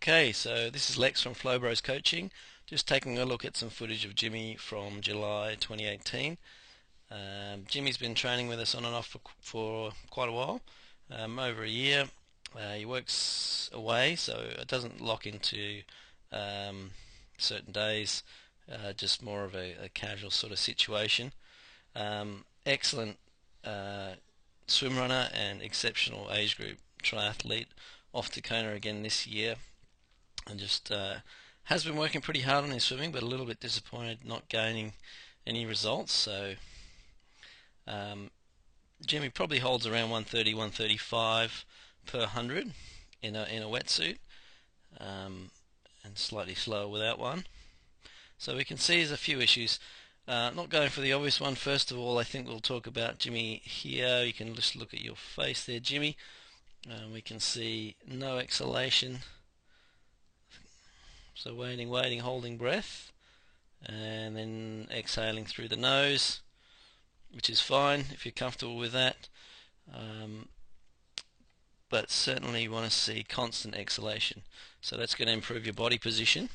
Okay, so this is Lex from Flowbros Coaching. Just taking a look at some footage of Jimmy from July 2018. Jimmy's been training with us on and off for quite a while, over a year. He works away, so it doesn't lock into certain days, just more of a casual sort of situation. Excellent swim runner and exceptional age group triathlete. Off to Kona again this year, and just has been working pretty hard on his swimming, but a little bit disappointed not gaining any results. So Jimmy probably holds around 130, 135 per 100 in a wetsuit, and slightly slower without one. So we can see there's a few issues. Not going for the obvious one. First of all, I think we'll talk about Jimmy here. You can just look at your face there, Jimmy. We can see no exhalation. So waiting, holding breath, and then exhaling through the nose, which is fine if you're comfortable with that. But certainly you want to see constant exhalation. So that's going to improve your body position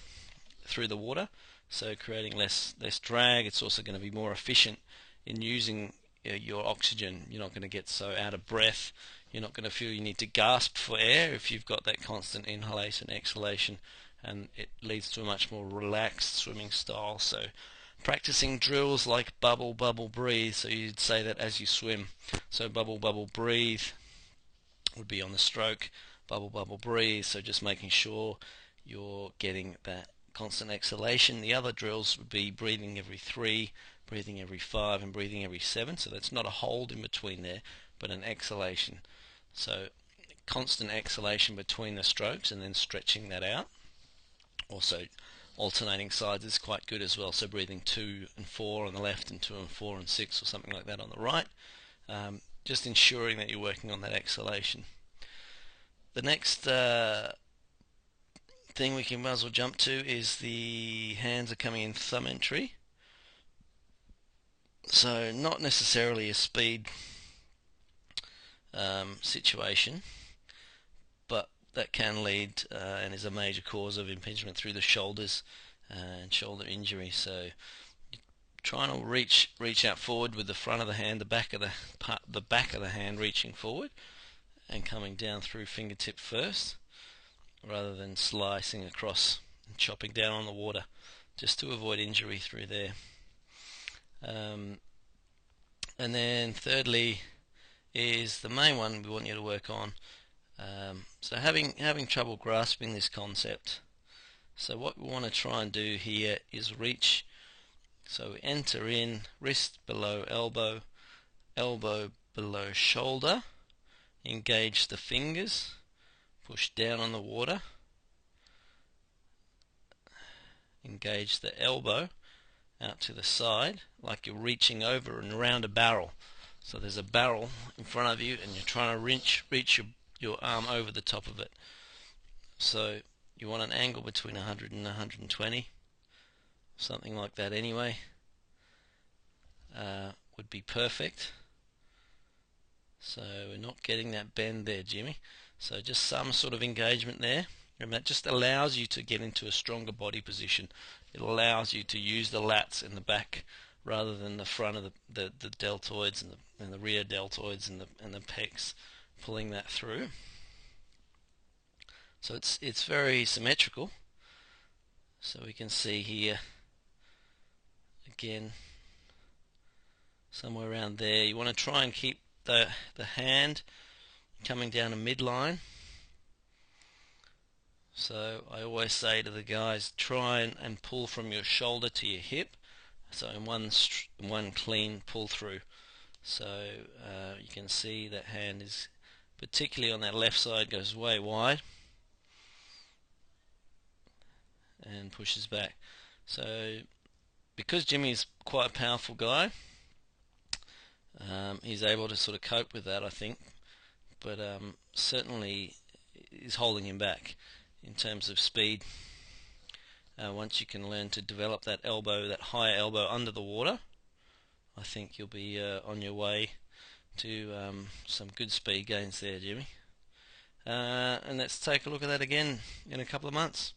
through the water, so creating less drag. It's also going to be more efficient in using your oxygen. You're not going to get so out of breath. You're not going to feel you need to gasp for air if you've got that constant inhalation, exhalation, and it leads to a much more relaxed swimming style. So practicing drills like bubble, bubble, breathe. So you'd say that as you swim. So bubble, bubble, breathe would be on the stroke. Bubble, bubble, breathe. So just making sure you're getting that constant exhalation. The other drills would be breathing every 3, breathing every 5, and breathing every 7. So that's not a hold in between there, but an exhalation. So constant exhalation between the strokes and then stretching that out. Also alternating sides is quite good as well. So breathing 2 and 4 on the left and 2 and 4 and 6 or something like that on the right. Just ensuring that you're working on that exhalation. The next thing we can might as well jump to is the hands are coming in thumb entry. So not necessarily a speed situation, but that can lead and is a major cause of impingement through the shoulders and shoulder injury. So trying to reach out forward with the front of the hand, the back of the hand reaching forward and coming down through fingertip first, rather than slicing across and chopping down on the water, just to avoid injury through there. And then thirdly is the main one we want you to work on. So having trouble grasping this concept. So what we want to try and do here is reach. So we enter in, wrist below elbow, elbow below shoulder, engage the fingers, push down on the water, engage the elbow out to the side like you're reaching over and around a barrel. So there's a barrel in front of you and you're trying to reach your arm over the top of it. So you want an angle between 100 and 120, something like that anyway, would be perfect. So we're not getting that bend there, Jimmy. So just some sort of engagement there, and that just allows you to get into a stronger body position. It allows you to use the lats in the back rather than the front of the deltoids and the rear deltoids and the pecs, pulling that through. So it's very symmetrical. So we can see here again somewhere around there. You want to try and keep the hand coming down a midline. So I always say to the guys, try and pull from your shoulder to your hip, so in one clean pull through. So you can see that hand is, particularly on that left side, goes way wide and pushes back. So because Jimmy's quite a powerful guy, he's able to sort of cope with that, I think, but certainly is holding him back in terms of speed. Once you can learn to develop that elbow, that higher elbow under the water, I think you'll be on your way to some good speed gains there, Jimmy. And let's take a look at that again in a couple of months.